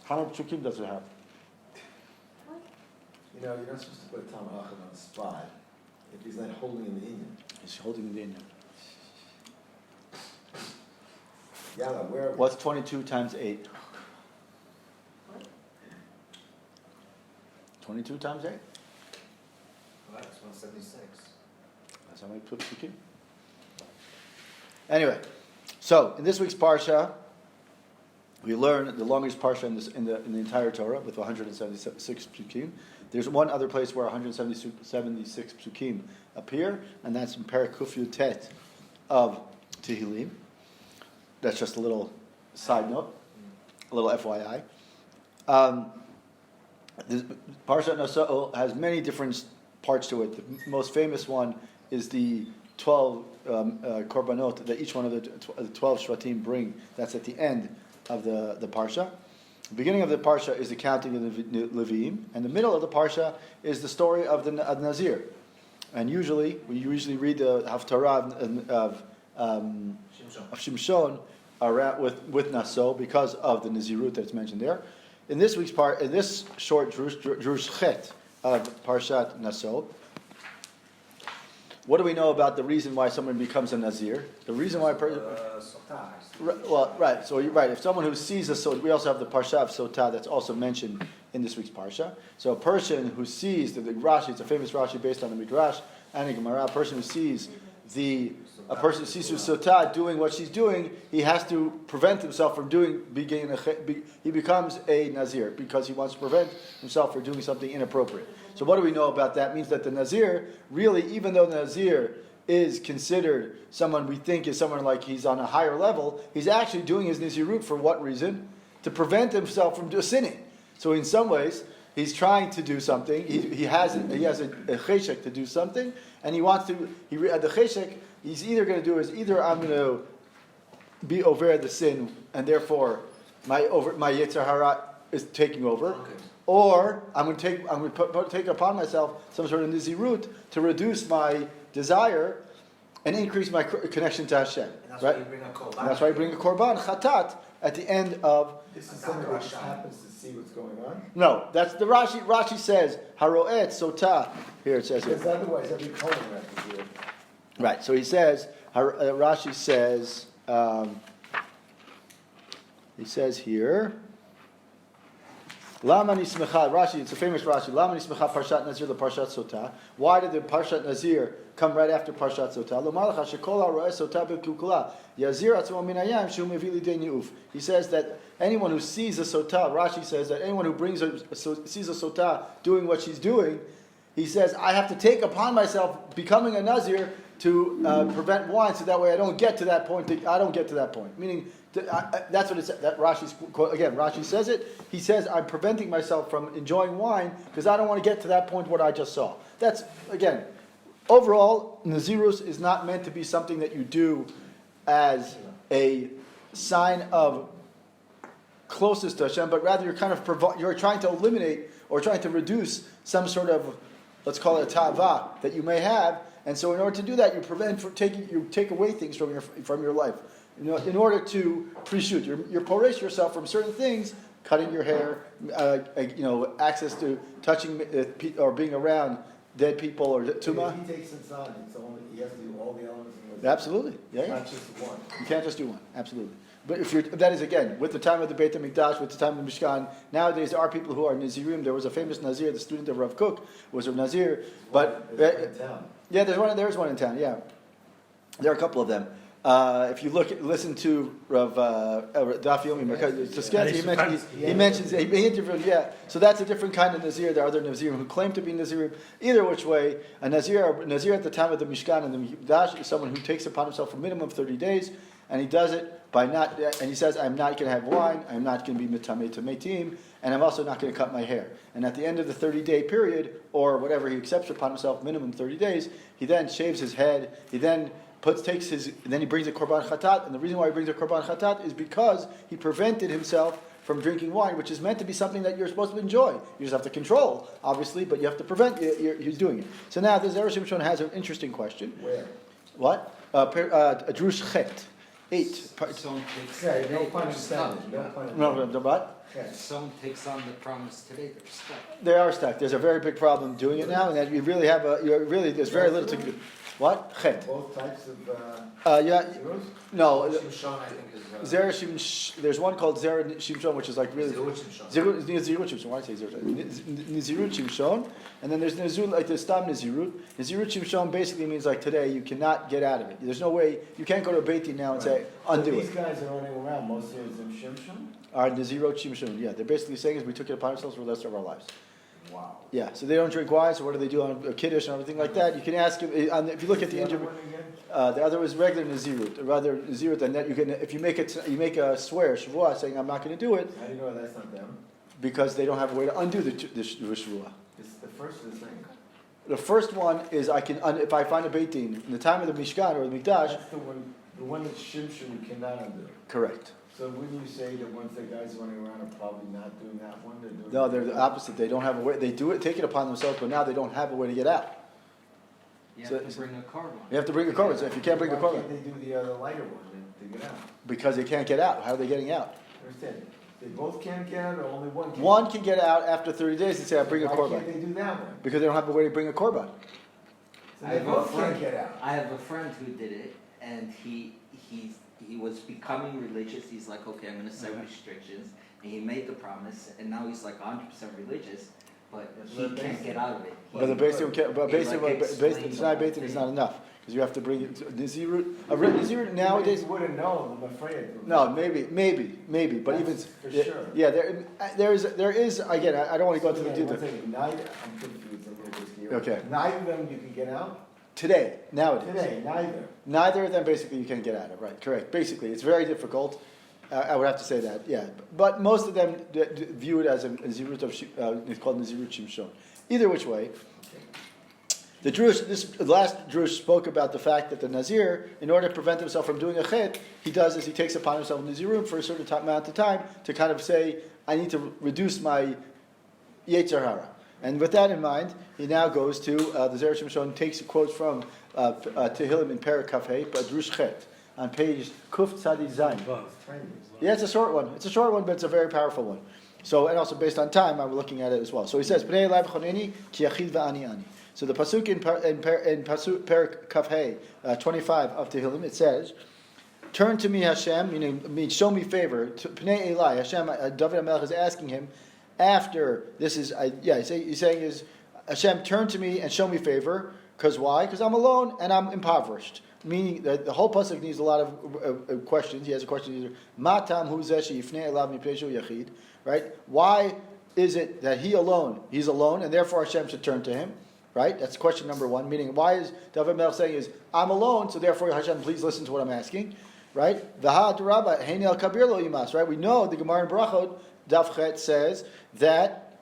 How many psukim does it have? You know, you're not supposed to put a Talmud Chacham on the spot if he's not holding in the Indian. He's holding in the Indian. Yalla, where? What's 22 times 8? 22 times 8? Well, that's 176. That's how many psukim. Anyway, so in this week's parsha, we learn the longest parsha in the entire Torah with 176 psukim. There's one other place where 176 psukim appear, and that's in Perek Kuf Yud Tet of Tehillim. That's just a little side note, a little FYI. The Parshat Nasso has many different parts to it. The most famous one is the 12 korbanot that each one of the 12 shvatim bring. That's at the end of the parsha. The beginning of the parsha is the counting of the Leviim, and the middle of the parsha is the story of the Nazir. And we usually read the HaTorah of Shimshon with Nasso because of the Nazirut that's mentioned there. In this week's part, in this short Drush Chet of Parshat Nasso, what do we know about the reason why someone becomes a Nazir? The reason why right. So you're right. If someone who sees a sotah, we also have the Parsha of Sotah that's also mentioned in this week's Parsha. So a person who sees the Rashi, it's a famous Rashi based on the Midrash and the Gemara. A person who sees the Sotah doing what she's doing, he has to prevent himself from he becomes a Nazir because he wants to prevent himself from doing something inappropriate. So what do we know about that? It means that the Nazir, really, even though the Nazir is considered someone we think is someone like he's on a higher level, he's actually doing his Nazirut for what reason? To prevent himself from sinning. So in some ways, he's trying to do something. He has a cheshek to do something, and he wants to. The cheshek he's either going to do is either I'm going to be over the sin, and therefore my Yetzer Hara is taking over, or I'm going to take upon myself some sort of Nazirut to reduce my desire and increase my connection to Hashem. And that's right? why you bring a korban. And that's why you bring a korban chatat at the end of. This is someone who just happens to see what's going on? No, that's the Rashi. Rashi says haroet sotah. Here it says here. Because otherwise every Kohen has to do it. Right. So he says. Rashi says. He says here. Lama nismecha. Rashi. It's a famous Rashi. Lama nismecha Parshat Nazir the Parshat Sotah. Why did the Parshat Nazir come right after Parshat Sotah? He says that anyone who sees a Sotah, Rashi says that anyone who sees a Sotah doing what she's doing, he says, I have to take upon myself becoming a Nazir to prevent wine, so that way I don't get to that point. Meaning, that's what it says. That Rashi's quote again. Rashi says it. He says, I'm preventing myself from enjoying wine because I don't want to get to that point what I just saw. That's again. Overall, Nazirus is not meant to be something that you do as a sign of closeness to Hashem, but rather you're trying to eliminate or trying to reduce some sort of, let's call it a ta'ava that you may have, and so in order to do that, you take away things from your life. In order to pre-shoot, you're poresh yourself from certain things, cutting your hair, access to touching or being around dead people or tumah. If he takes inside, he has to do all the elements. Absolutely, yeah. Not just one. You can't just do one. Absolutely. But that is again with the time of the Beit HaMikdash, with the time of the Mishkan. Nowadays there are people who are Nazirim. There was a famous Nazir, the student of Rav Kook was a Nazir. But in town. Yeah, there's one in town. Yeah, there are a couple of them. If you listen to Rav Daf Yomi, he mentions he interviewed. Yeah, so that's a different kind of Nazir. There are other Nazirim who claim to be Nazirim. Either which way, a Nazir at the time of the Mishkan and the Mikdash is someone who takes upon himself a minimum of 30 days, and he does it by not. And he says, I'm not going to have wine. I'm not going to be mitamei to metim, and I'm also not going to cut my hair. And at the end of the 30-day period, or whatever he accepts upon himself, minimum 30 days, he then shaves his head. He then then he brings a korban chatat, and the reason why he brings a korban chatat is because he prevented himself from drinking wine, which is meant to be something that you're supposed to enjoy. You just have to control, obviously, but you have to prevent. He's doing it. So now the Zera Shimshon has an interesting question. Where? What? Drush Chet. 8. Someone takes Yeah, today, no pun they're stuck. intended, no pun No, intended. the what? Yeah. If someone takes on the promise today, they're stuck. They are stuck. There's a very big problem doing it now, and that you really have there's very little to do. What? Chet. Both types of, Yeah, zeros? no. Shimshon, I think, is. Zera Shimshon, there's one called Zera Shimshon, which is like really. Zera Shimshon. Nizirut Shimshon, why did I say Zera? Nizirut Shimshon, and then there's Nizirut, like there's Stam Nizirut. Nizirut Shimshon basically means like today you cannot get out of it. There's no way, you can't go to a Beit Din now and say, undo So it. these guys are running around, most of them Shimshon? Are Nizirut Shimshon, yeah. They're basically saying is we took it upon ourselves for the rest of our lives. Wow. Yeah, so they don't drink wine, so what do they do on Kiddush and everything like that? You can ask him, if you look at the other interview, one again? the other was regular Nazirut, rather Nazirut, and that you can, if you make a swear, Shavuot, saying I'm not going to do it, How do you know that's not them? because they don't have a way to undo the Shavuot. It's the first of the thing. The first one is if I find a Beit Din in the time of the Mishkan or the Mikdash, That's the one that's Shimshon you cannot undo. correct. So wouldn't you say that once the guys running around are probably not doing that one, they're doing? No, they're the opposite. They don't have a way. They do it, take it upon themselves, but now they don't have a way to get out. You So- have to bring a carbon. You have to bring a korban. So if you can't bring a Why korban, can't they do the other lighter one to get out? because they can't get out. How are they getting out? Understand? They both can't get out, or only one can? One can get out after 30 days and say, I bring a Why korban. can't they do that one? Because they don't have a way to bring a korban. So I they have a both can't friend. get out. I have a friend who did it, and he was becoming religious. He's like, okay, I'm going to set restrictions, and he made the promise, and now he's like 100% religious, but he But can't get out of it. But the Beit Din can't, but He, Beit Din, like, it's not Beit Din, explains it's the not whole enough. Because you have to bring Nazirut. Nazirut nowadays, You wouldn't know, I'm afraid. no, maybe, but even, That's for sure. yeah, there is, again, I don't want to go into the details. Neither, I'm confused a little bit here. Okay. Neither of them you can get out? Today, nowadays. Today, neither. Neither of them basically you can get out of, right? Correct. Basically, it's very difficult. I would have to say that, yeah. But most of them view it as a Nazirut of, it's called Nazirut Shimshon. Either which way, the last Jewish spoke about the fact that the Nazir, in order to prevent himself from doing a chet, he takes upon himself Nazirut for a certain amount of time to kind of say, I need to reduce my Yetzer Hara. And with that in mind, he now goes to the Zera Shimshon, takes quotes from Tehillim in Perek Kafhei, Drush Chet, on page Kuf Tzadi Zayin. Yeah, it's a short one. It's a short one, but it's a very powerful one. So, and also based on time, I'm looking at it as well. So he says, B'nei Elai v'choneni ki yachid v'ani ani. So the pasuk in Pasuk Perek Kafhei 25 of Tehillim, it says, turn to me, Hashem, meaning show me favor. B'nei Elai, Hashem, David HaMelech is asking him, after this is, he's saying is, Hashem, turn to me and show me favor. Because why? Because I'm alone and I'm impoverished. Meaning that the whole pasuk needs a lot of questions. He has a question either, Matam hu zeh she'yifnei elav mipnei shehu yachid, right? Why is it that he's alone, and therefore Hashem should turn to him? Right? That's question number one. Meaning, why is David Melech saying is, I'm alone, so therefore Hashem, please listen to what I'm asking. Right? V'ha d'Rabba hein el kabir lo yimas. Right? We know the Gemara in Brachot Daf Chet says that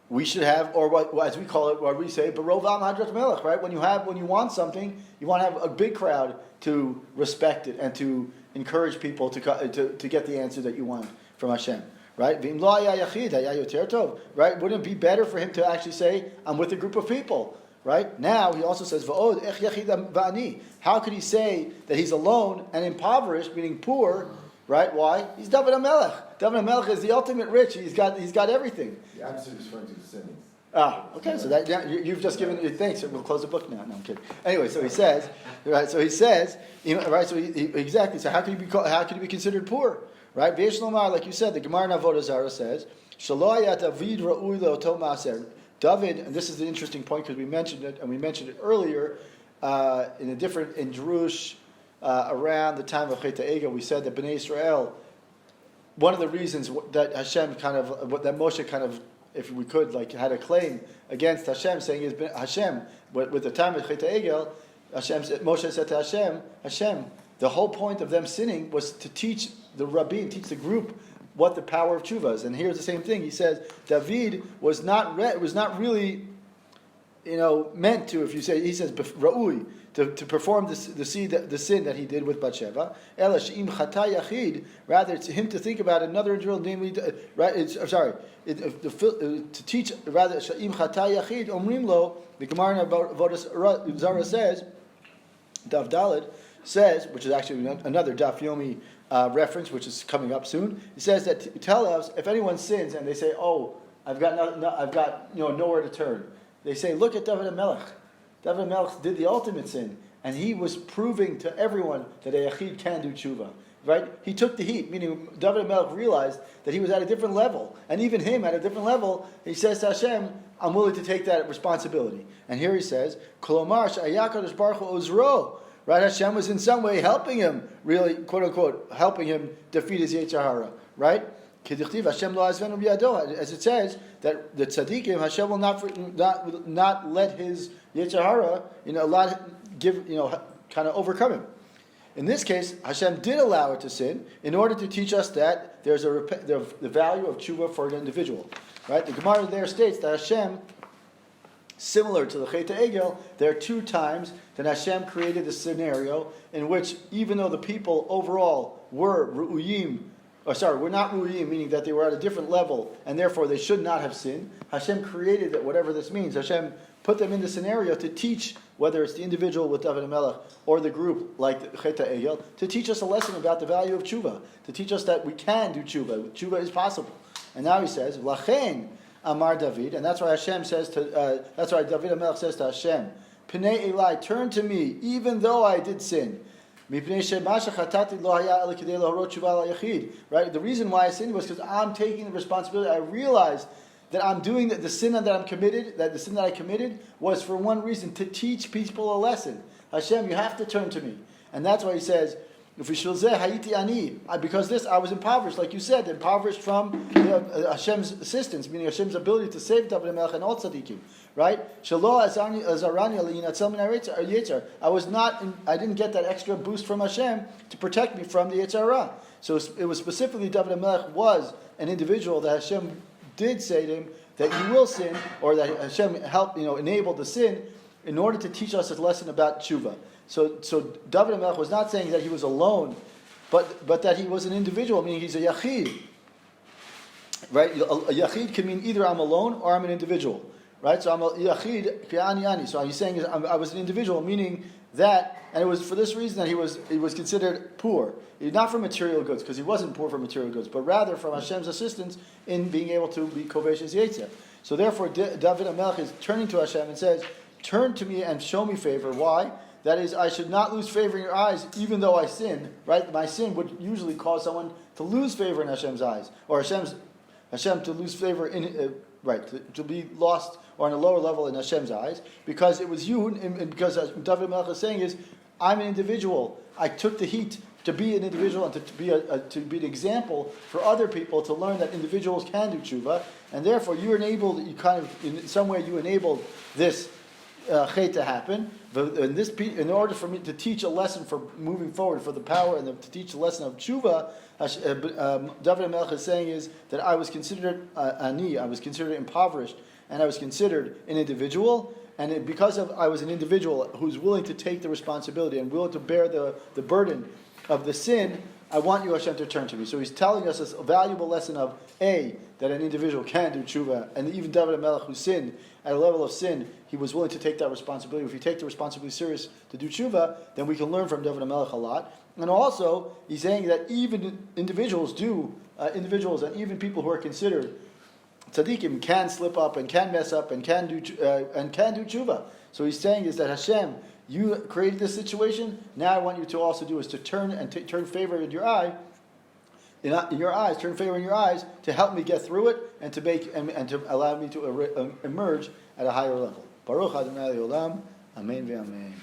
we should have, or what as we call it, what we say, Barov Am Hadrat Melech, right? When you want something, you want to have a big crowd to respect it and to encourage people to get the answer that you want from Hashem, right? V'im lo haya yachid, haya yoter tov, right? Wouldn't it be better for him to actually say, I'm with a group of people, right? Now he also says, V'od ech yachid va'ani. How could he say that he's alone and impoverished, meaning poor? Right? Why? He's David HaMelech. David HaMelech is the ultimate rich. He's got everything. The opposite is referring to the sinners. Okay. So that you've just given. Thanks. We'll close the book now. No, I'm kidding. Anyway, so he says, right? So he says, right? So exactly. So how can he be considered poor? Right? V'yesh lomar, like you said, the Gemara in HaTorah Zara says, Shelo hayat David ra'ui le'oto ma'aser. David, and this is the interesting point because we mentioned it earlier in Jerush. Around the time of Chet HaEgel, we said that Bnei Israel, one of the reasons that Hashem that Moshe kind of, if we could, like had a claim against Hashem, saying is Hashem, with the time of Chet HaEgel, Moshe said to Hashem, the whole point of them sinning was to teach the Rabbin, teach the group what the power of tshuva is. And here's the same thing. He says David was not really, meant to. If you say, he says Ra'ui, to perform the sin that he did with Bathsheba. Ela she'im chata yachid, rather it's him to think about another individual, namely, to teach rather she'im chata yachid omrim lo. The Gemara in HaTorah Zara says, Dav Daled, says, which is actually another Daf Yomi reference, which is coming up soon. He says that tell us if anyone sins and they say, "Oh, I've got nowhere to turn." They say, "Look at David HaMelech. David HaMelech did the ultimate sin, and he was proving to everyone that a yachid can do tshuva." Right? He took the heat, meaning David HaMelech realized that he was at a different level, and even him at a different level. He says to Hashem, "I'm willing to take that responsibility." And here he says, "Kolomar sh'ayakadosh baruch hu ozro." Right? Hashem was in some way helping him, really, quote unquote, helping him defeat his Yetzer Hara. Right? Kedichtiv Hashem lo azvenu biyado, as it says that the tzaddikim Hashem will not let his Yetzer Hara, kind of overcome him. In this case, Hashem did allow it to sin in order to teach us that there's the value of tshuva for an individual. Right? The Gemara there states that Hashem, similar to the Chet Egel, there are 2 times that Hashem created a scenario in which, even though the people overall were not ru'uyim, meaning that they were at a different level and therefore they should not have sinned, Hashem created it, whatever this means. Hashem put them in the scenario to teach, whether it's the individual with David HaMelech or the group like Chet Egel, to teach us a lesson about the value of tshuva, to teach us that we can do tshuva. Tshuva is possible. And now he says, Lachen Amar David, and that's why Hashem says that's why David HaMelech says to Hashem, Pnei Elai, turn to me, even though I did sin. Right? The reason why I sinned was because I'm taking the responsibility. I realized that I'm doing the sin that I'm committed, that the sin that I committed was for one reason, to teach people a lesson. Hashem, you have to turn to me. And that's why he says, because this, I was impoverished, like you said, impoverished from Hashem's assistance, meaning Hashem's ability to save David HaMelech and all tzaddikim, right? I didn't get that extra boost from Hashem to protect me from the Yetzer Hara. So it was specifically David HaMelech was an individual that Hashem did say to him that you will sin, or that Hashem helped, enabled the sin in order to teach us a lesson about tshuva. So David HaMelech was not saying that he was alone, but that he was an individual, meaning he's a yachid. Right? A yachid can mean either I'm alone or I'm an individual. Right? So I'm a yachid ki'ani ani. So he's saying I was an individual, meaning that, and it was for this reason that he was considered poor. Not for material goods, because he wasn't poor for material goods, but rather from Hashem's assistance in being able to be kovesh his yetzer. So therefore, David HaMelech is turning to Hashem and says, "Turn to me and show me favor." Why? That is, I should not lose favor in your eyes, even though I sinned. Right? My sin would usually cause someone to lose favor in Hashem's eyes, or Hashem to lose favor in to be lost or on a lower level in Hashem's eyes, because it was you, and because David HaMelech is saying is, I'm an individual. I took the heat to be an individual and to be an example for other people to learn that individuals can do tshuva, and therefore you enabled, in some way you enabled this chet to happen. In order for me to teach a lesson for moving forward, for the power and to teach a lesson of tshuva, David HaMelech is saying is that I was considered ani, I was considered impoverished, and I was considered an individual. And because I was an individual who's willing to take the responsibility and willing to bear the burden of the sin, I want you, Hashem, to turn to me. So he's telling us a valuable lesson of that an individual can do tshuva, and even David HaMelech, who sinned at a level of sin, he was willing to take that responsibility. If we take the responsibility serious to do tshuva, then we can learn from David HaMelech a lot. And also, he's saying that even individuals and even people who are considered tzaddikim can slip up and can mess up and can do tshuva. So he's saying is that Hashem, you created this situation. Now I want you to also do is to turn and turn favor in your eye, in your eyes, turn favor in your eyes to help me get through it and to make and to allow me to emerge at a higher level. Baruch Adonai Olam, Amen ve'Amen.